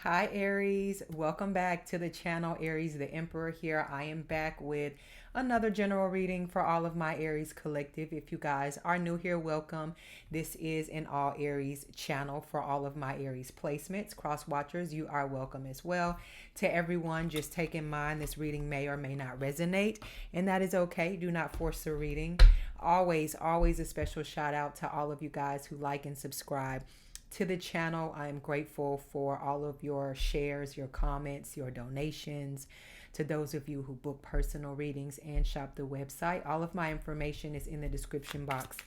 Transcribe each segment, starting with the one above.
Hi Aries, welcome back to the channel. Aries the Emperor here. I am back with another general reading for all of my Aries collective. If you guys are new here, welcome. This is an all Aries channel for all of my Aries placements. Cross watchers, you are welcome as well. To everyone, just take in mind this reading may or may not resonate, and that is okay. Do not force the reading. Always a special shout out to all of you guys who like and subscribe to the channel. I am grateful for all of your shares, your comments, your donations. To those of you who book personal readings and shop the website, all of my information is in the description box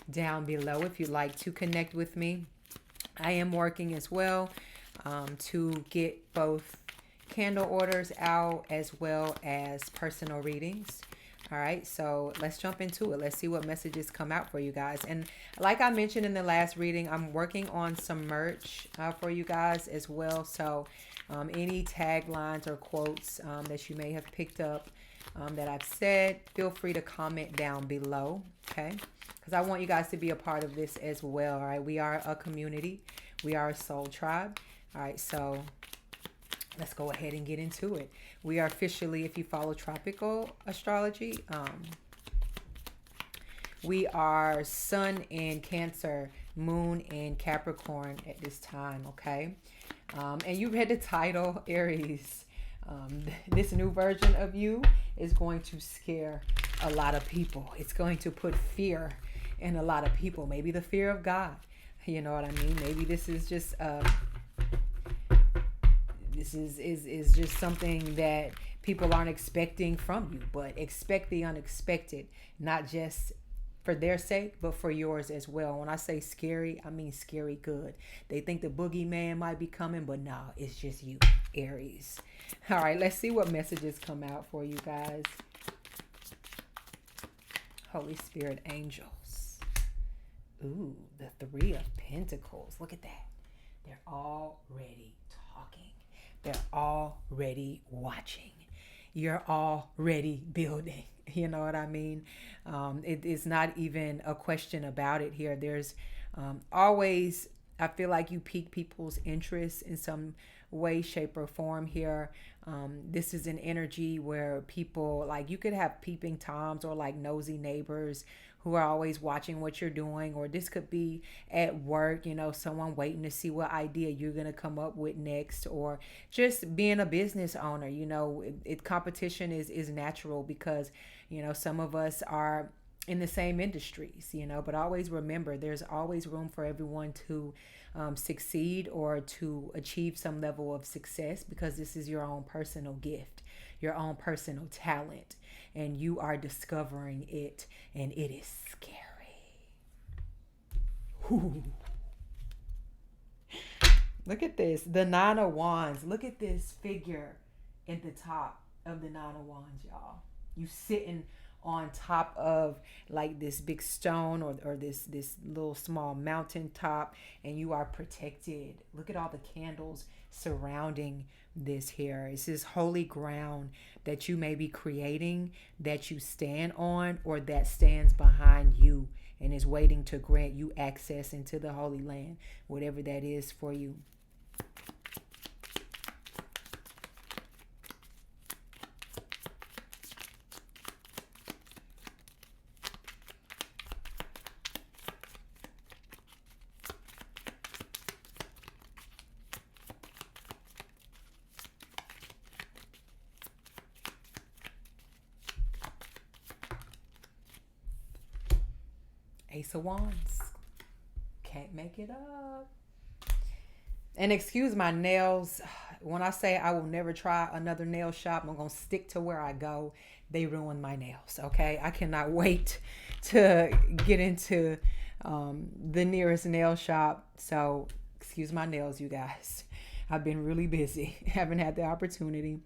down below if you'd like to connect with me. I am working as well to get both candle orders out as well as personal readings. All right, so let's jump into it. Let's see what messages come out for you guys. And like I mentioned in the last reading, I'm working on some merch for you guys as well. So any taglines or quotes that you may have picked up that I've said, feel free to comment down below, okay? Because I want you guys to be a part of this as well, all right? We are a community. We are a soul tribe. All right, so let's go ahead and get into it. We are officially, if you follow tropical astrology, we are sun in Cancer, moon in Capricorn at this time, okay? And you read the title, Aries. This new version of you is going to scare a lot of people. It's going to put fear in a lot of people. Maybe the fear of God. You know what I mean? Maybe this is just this is just something that people aren't expecting from you, but expect the unexpected, not just for their sake, but for yours as well. When I say scary, I mean scary good. They think the boogeyman might be coming, but no, it's just you, Aries. All right, let's see what messages come out for you guys. Holy Spirit angels. Ooh, the Three of Pentacles. Look at that. They're already talking. They're already watching. You're already building. You know what I mean? It is not even a question about it here. There's always, I feel like you pique people's interest in some way, shape, or form here. This is an energy where people, like, you could have peeping toms or like nosy neighbors who are always watching what you're doing, or this could be at work, you know, someone waiting to see what idea you're going to come up with next, or just being a business owner. You know, competition is natural because, you know, some of us are in the same industries, you know, but always remember there's always room for everyone to succeed or to achieve some level of success, because this is your own personal gift, your own personal talent, and you are discovering it, and it is scary. Ooh. Look at this, the Nine of Wands. Look at this figure at the top of the Nine of Wands, y'all. You sitting on top of like this big stone, or this little small mountain top, and you are protected. Look at all the candles surrounding this here. This is holy ground that you may be creating, that you stand on, or that stands behind you and is waiting to grant you access into the Holy Land, whatever that is for you. Ace of Wands. Can't make it up. And excuse my nails. When I say I will never try another nail shop, I'm going to stick to where I go. They ruin my nails, okay? I cannot wait to get into the nearest nail shop. So excuse my nails, you guys. I've been really busy. Haven't had the opportunity.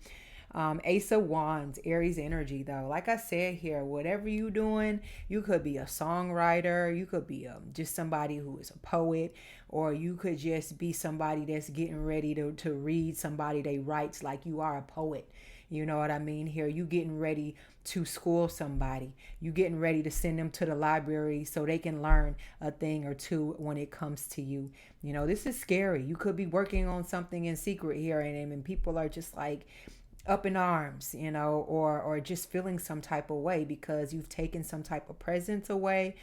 Ace of Wands, Aries energy though. Like I said here, whatever you doing, you could be a songwriter, you could be just somebody who is a poet, or you could just be somebody that's getting ready to read somebody they writes like you are a poet. You know what I mean? Here, you getting ready to school somebody. You getting ready to send them to the library so they can learn a thing or two when it comes to you. You know, this is scary. You could be working on something in secret here, and people are just like up in arms, you know, or just feeling some type of way because you've taken some type of presence away.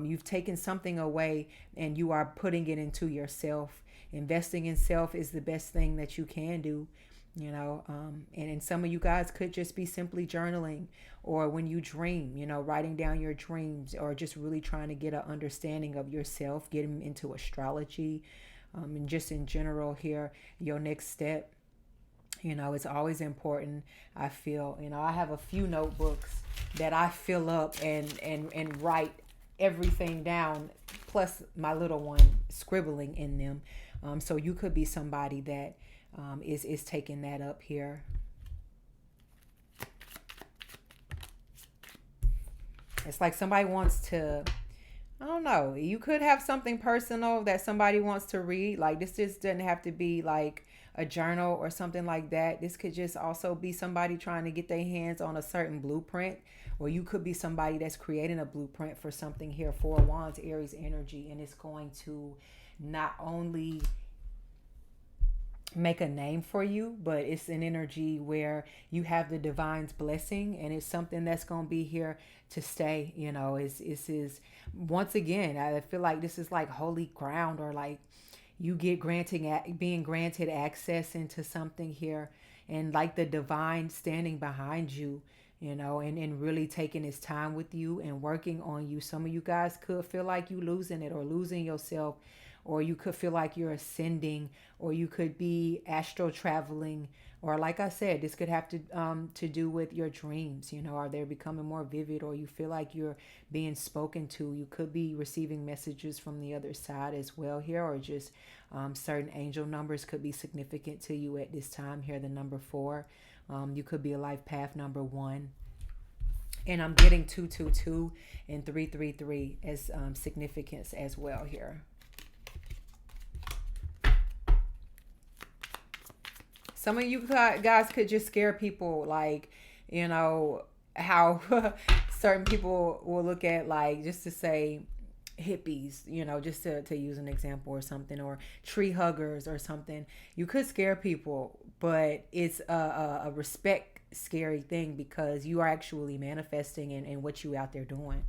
You've taken something away and you are putting it into yourself. Investing in self is the best thing that you can do, you know. And some of you guys could just be simply journaling, or when you dream, you know, writing down your dreams, or just really trying to get an understanding of yourself, getting into astrology, and just in general here, your next step. You know, it's always important. I feel, you know, I have a few notebooks that I fill up and write everything down, plus my little one scribbling in them. So you could be somebody that is taking that up here. It's like somebody wants to, I don't know, you could have something personal that somebody wants to read. Like, this just doesn't have to be like a journal or something like that. This could just also be somebody trying to get their hands on a certain blueprint, or you could be somebody that's creating a blueprint for something here. Four of Wands, Aries energy, and it's going to not only make a name for you, but it's an energy where you have the divine's blessing, and it's something that's going to be here to stay. You know, it's is once again, I feel like this is like holy ground, or like you get being granted access into something here, and like the divine standing behind you, you know, and really taking his time with you and working on you. Some of you guys could feel like you losing it or losing yourself, or you could feel like you're ascending, or you could be astral traveling, or like I said, this could have to do with your dreams. You know, are they becoming more vivid, or you feel like you're being spoken to? You could be receiving messages from the other side as well here, or just certain angel numbers could be significant to you at this time here. The number 4, you could be a life path number 1. And I'm getting 222 and 333 as significance as well here. Some of you guys could just scare people, like, you know, how certain people will look at, like, just to say hippies, you know, just to use an example or something, or tree huggers or something. You could scare people, but it's a respect scary thing, because you are actually manifesting in what you out there doing.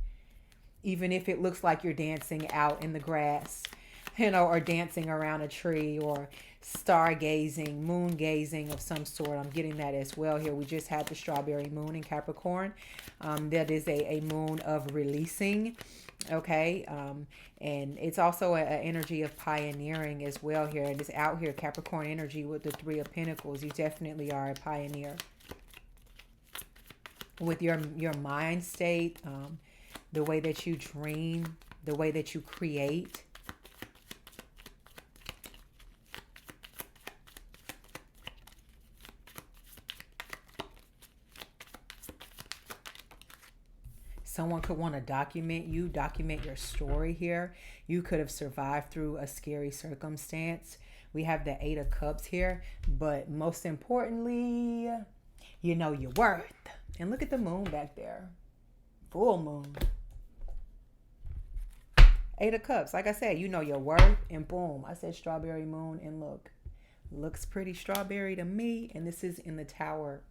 Even if it looks like you're dancing out in the grass, you know, or dancing around a tree, or stargazing, moon gazing of some sort. I'm getting that as well here. We just had the strawberry moon in Capricorn. That is a moon of releasing. Okay. And it's also an energy of pioneering as well here. And it's out here, Capricorn energy with the 3 of Pentacles. You definitely are a pioneer with your mind state, the way that you dream, the way that you create. Someone could want to document you, document your story here. You could have survived through a scary circumstance. We have the 8 of Cups here, but most importantly, you know your worth. And look at the moon back there. Full moon. 8 of Cups. Like I said, you know your worth, and boom. I said strawberry moon, and look. Looks pretty strawberry to me. And this is in the Tower,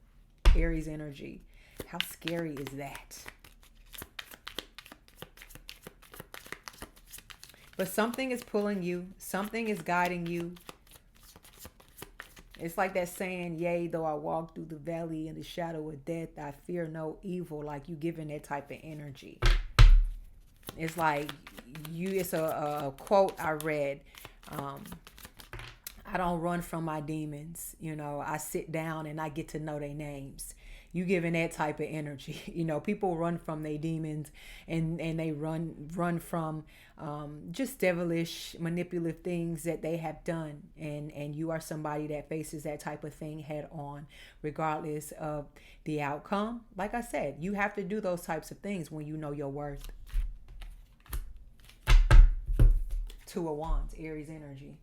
Aries energy. How scary is that? But something is pulling you. Something is guiding you. It's like that saying, yea, though I walk through the valley in the shadow of death, I fear no evil. Like you giving that type of energy. It's like it's a quote I read. I don't run from my demons. You know, I sit down and I get to know their names. You giving that type of energy. You know, people run from their demons, and they run from just devilish, manipulative things that they have done. And you are somebody that faces that type of thing head on, regardless of the outcome. Like I said, you have to do those types of things when you know your worth. 2 of Wands, Aries energy.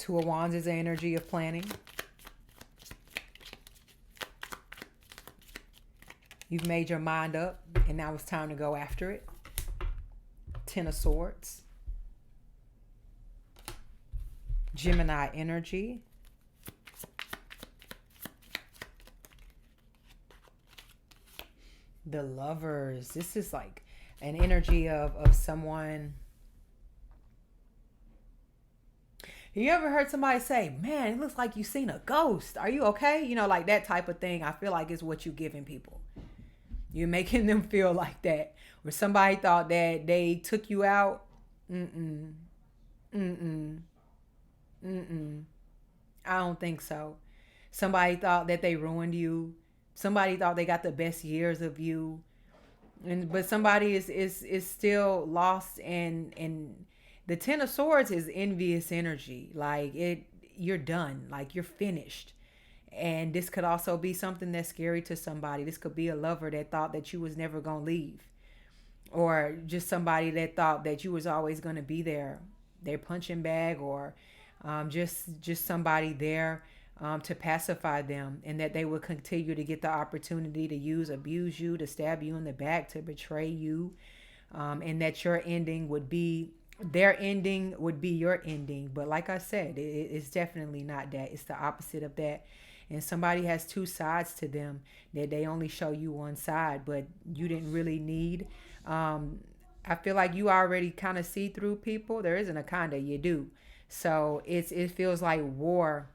Two of Wands is the energy of planning. You've made your mind up, and now it's time to go after it. Ten of Swords. Gemini energy. The Lovers. This is like an energy of someone. You ever heard somebody say, man, it looks like you seen a ghost. Are you okay? You know, like that type of thing. I feel like it's what you're giving people. You're making them feel like that. Or somebody thought that they took you out. I don't think so. Somebody thought that they ruined you. Somebody thought they got the best years of you. But somebody is still lost, and the Ten of Swords is envious energy. Like you're done. Like you're finished. And this could also be something that's scary to somebody. This could be a lover that thought that you was never going to leave. Or just somebody that thought that you was always going to be there. Their punching bag, or just somebody there to pacify them. And that they would continue to get the opportunity to abuse you, to stab you in the back, to betray you. And that your ending would be, their ending would be your ending. But like I said, it's definitely not that. It's the opposite of that. And somebody has two sides to them, that they only show you one side, but you didn't really need. I feel like you already kind of see through people. There isn't a kind of, you do. So it feels like war,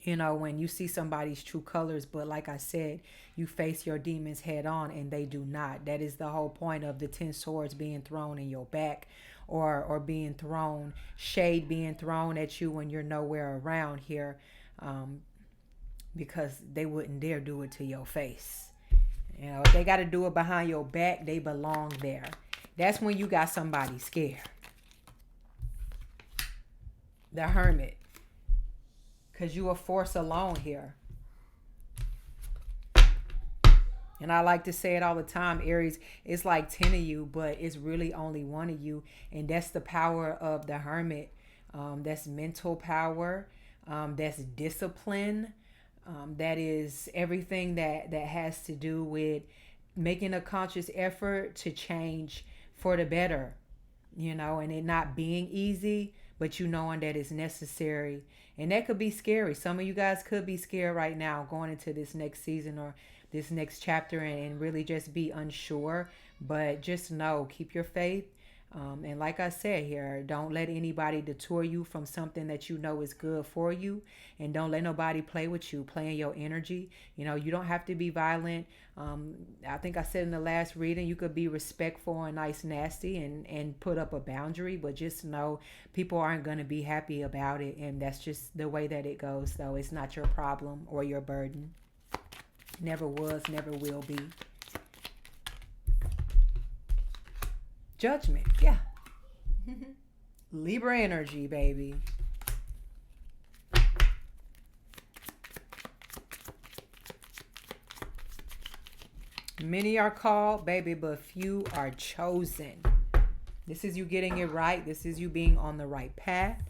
you know, when you see somebody's true colors. But like I said, you face your demons head on, and they do not. That is the whole point of the 10 swords being thrown in your back, or being thrown, shade being thrown at you when you're nowhere around here. Because they wouldn't dare do it to your face. You know, if they got to do it behind your back, they belong there. That's when you got somebody scared. The Hermit. Because you a force alone here. And I like to say it all the time, Aries, it's like 10 of you, but it's really only one of you. And that's the power of the Hermit. That's mental power. That's discipline. That is everything that has to do with making a conscious effort to change for the better, you know, and it not being easy, but you knowing that it's necessary. And that could be scary. Some of you guys could be scared right now going into this next season or this next chapter, and really just be unsure. But just know, keep your faith. And like I said here, don't let anybody detour you from something that you know is good for you. And don't let nobody play with you, playing your energy. You know, you don't have to be violent. I think I said in the last reading, you could be respectful and nice, nasty, and put up a boundary. But just know people aren't going to be happy about it. And that's just the way that it goes, though. It's not your problem or your burden. Never was, never will be. Judgment, yeah. Libra energy, baby. Many are called, baby, but few are chosen. This is you getting it right. This is you being on the right path.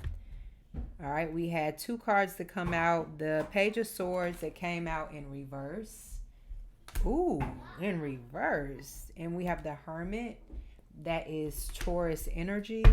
All right, we had two cards that come out. The Page of Swords that came out in reverse. Ooh, in reverse. And we have the Hermit. That is Taurus energy.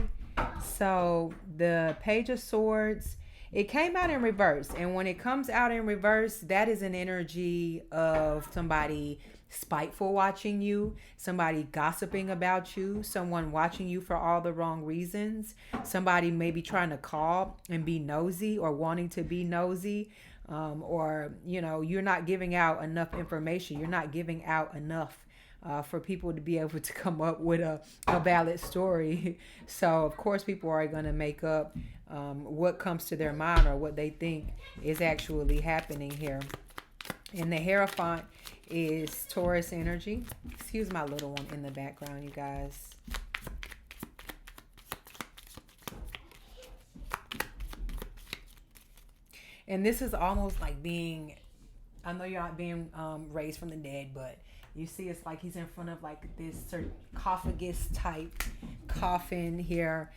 So the Page of Swords, it came out in reverse. And when it comes out in reverse, that is an energy of somebody spiteful watching you, somebody gossiping about you, someone watching you for all the wrong reasons, somebody maybe trying to call and be nosy or wanting to be nosy. Or, you know, you're not giving out enough information. You're not giving out enough for people to be able to come up with a valid story. So, of course, people are going to make up what comes to their mind or what they think is actually happening here. And the Hierophant is Taurus energy. Excuse my little one in the background, you guys. And this is almost like being, I know you're not being raised from the dead, but You see, it's like he's in front of like this sarcophagus type coffin here.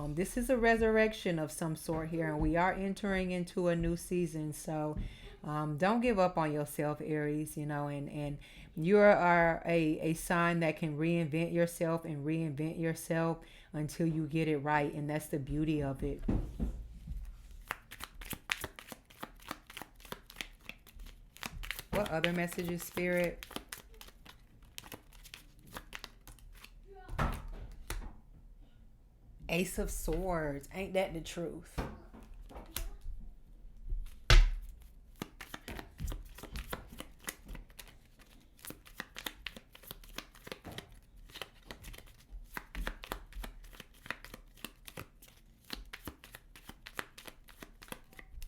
This is a resurrection of some sort here, and we are entering into a new season. So don't give up on yourself, Aries, you know, and you are a sign that can reinvent yourself and reinvent yourself until you get it right. And that's the beauty of it. What other messages, Spirit? Ace of Swords. Ain't that the truth?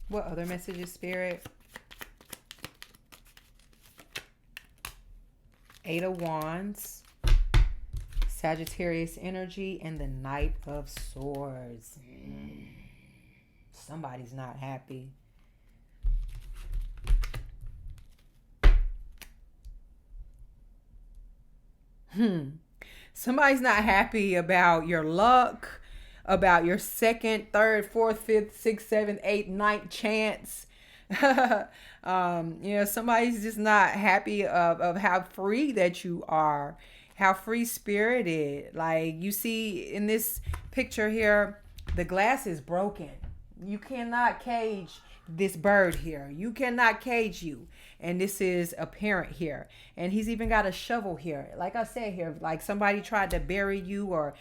What other messages, Spirit? Eight of Wands. Sagittarius energy and the Knight of Swords. Somebody's not happy. Somebody's not happy about your luck, about your second, third, fourth, fifth, sixth, seventh, eighth, ninth chance. Somebody's just not happy of how free that you are, how free spirited. Like you see in this picture here, the glass is broken. You cannot cage this bird here. You cannot cage you. And this is apparent here. And he's even got a shovel here. Like I said here, like somebody tried to bury you or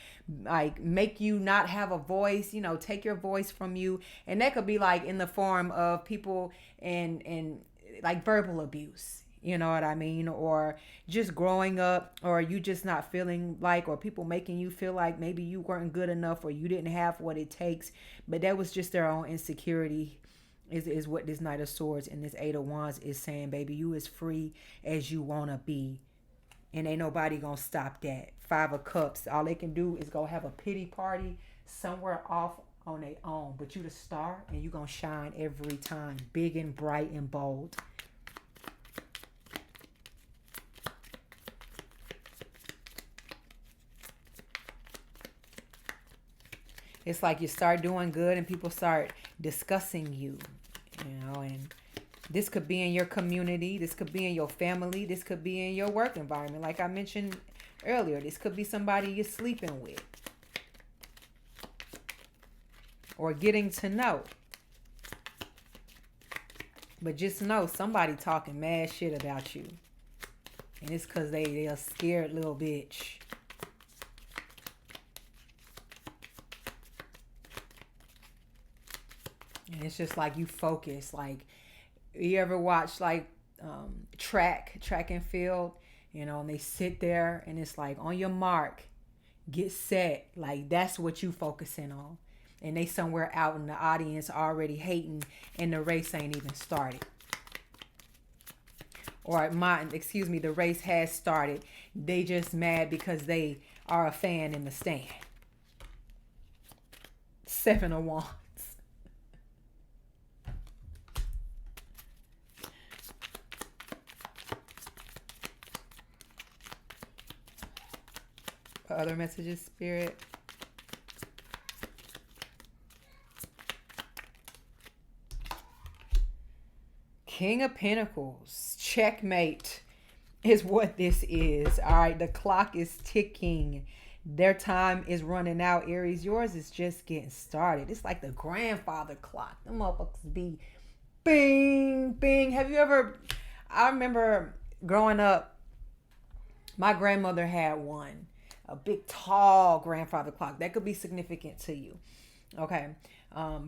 like make you not have a voice, take your voice from you. And that could be like in the form of people and like verbal abuse. You know what I mean? Or just growing up, or you just not feeling like, or people making you feel like maybe you weren't good enough or you didn't have what it takes. But that was just their own insecurity. Is what this Knight of Swords and this Eight of Wands is saying, baby. You as free as you want to be. And ain't nobody going to stop that. Five of Cups. All they can do is go have a pity party somewhere off on their own. But you the star and you going to shine every time. Big and bright and bold. It's like you start doing good and people start discussing you, and this could be in your community. This could be in your family. This could be in your work environment. Like I mentioned earlier, this could be somebody you're sleeping with or getting to know. But just know somebody talking mad shit about you. And it's because they're a scared little bitch. And it's just like you focus. Like you ever watch like track and field, and they sit there and it's like on your mark, get set. Like that's what you focusing on. And they somewhere out in the audience already hating and the race ain't even started. Or the race has started. They just mad because they are a fan in the stand. Seven of Wands. Other messages, Spirit. King of Pentacles. Checkmate is what this is. All right, the clock is ticking. Their time is running out, Aries. Yours is just getting started. It's like the grandfather clock. Them motherfuckers be bing, bing. I remember growing up, my grandmother had one. A big, tall grandfather clock. That could be significant to you. Okay.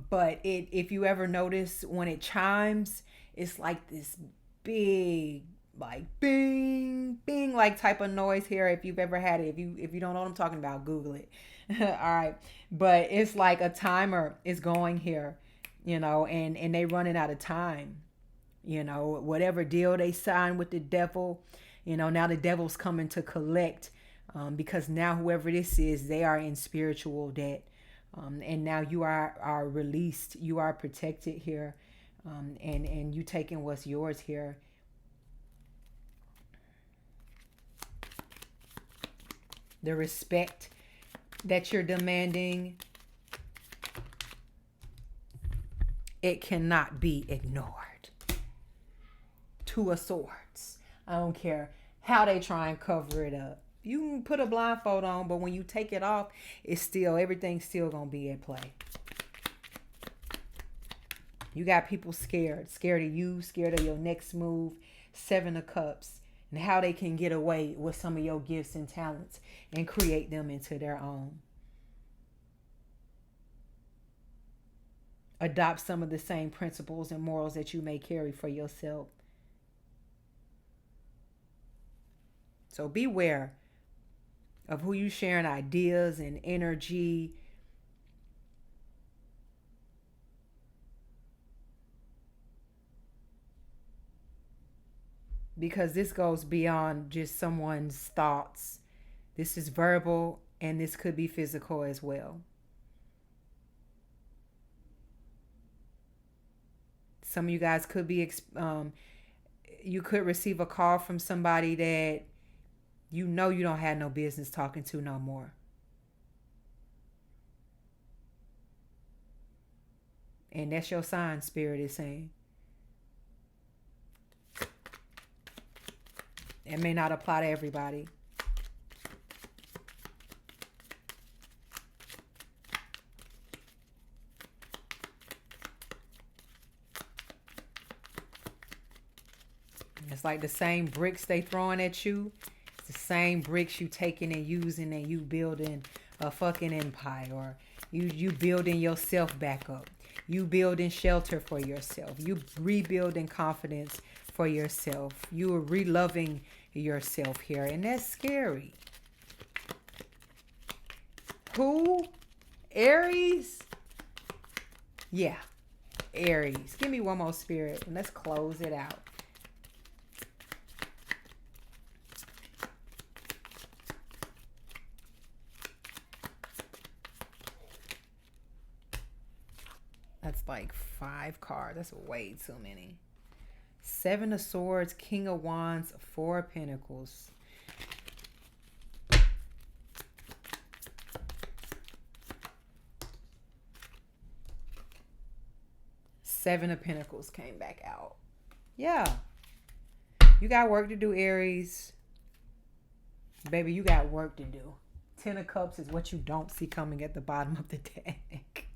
But if you ever notice when it chimes, it's like this big, like bing, bing, like type of noise here. If you've ever had it, if you don't know what I'm talking about, Google it. All right. But it's like a timer is going here, and they running out of time. Whatever deal they signed with the devil, now the devil's coming to collect. Because now whoever this is, they are in spiritual debt. And now you are released. You are protected here. And you taking what's yours here. the respect that you're demanding, it cannot be ignored. Two of Swords. I don't care how they try and cover it up. You can put a blindfold on, but when you take it off, it's still, everything's still gonna be at play. You got people scared of you, scared of your next move. Seven of Cups, and how they can get away with some of your gifts and talents and create them into their own. Adopt some of the same principles and morals that you may carry for yourself. So beware of who you sharing ideas and energy. Because this goes beyond just someone's thoughts. This is verbal, and this could be physical as well. Some of you guys could be, you could receive a call from somebody that you know you don't have no business talking to no more. And that's your sign, Spirit is saying. It may not apply to everybody. It's like the same bricks they throwing at you. It's the same bricks you taking and using, and you building a fucking empire, or you building yourself back up. You building shelter for yourself. You rebuilding confidence for yourself. You are reloving yourself here, and that's scary. Who? Aries? Yeah, Aries. Give me one more, Spirit, and let's close it out. That's like 5 cards. That's way too many. 7 of Swords, King of Wands, 4 of Pentacles. Seven of Pentacles came back out. Yeah. You got work to do, Aries. Baby, you got work to do. 10 of Cups is what you don't see coming at the bottom of the deck.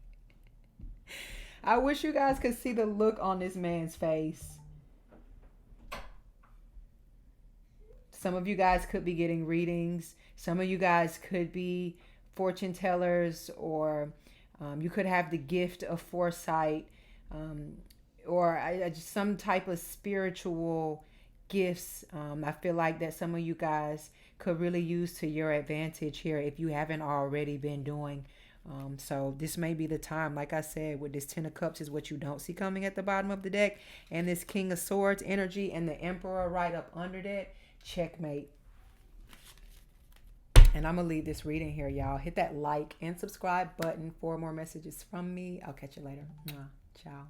I wish you guys could see the look on this man's face. Some of you guys could be getting readings. Some of you guys could be fortune tellers, or you could have the gift of foresight, or some type of spiritual gifts. I feel like that some of you guys could really use to your advantage here if you haven't already been doing. So this may be the time, like I said, with this 10 of Cups is what you don't see coming at the bottom of the deck, and this King of Swords energy and the Emperor right up under that. Checkmate. And I'm gonna leave this reading here, y'all. Hit that like and subscribe button for more messages from me. I'll catch you later. Ciao.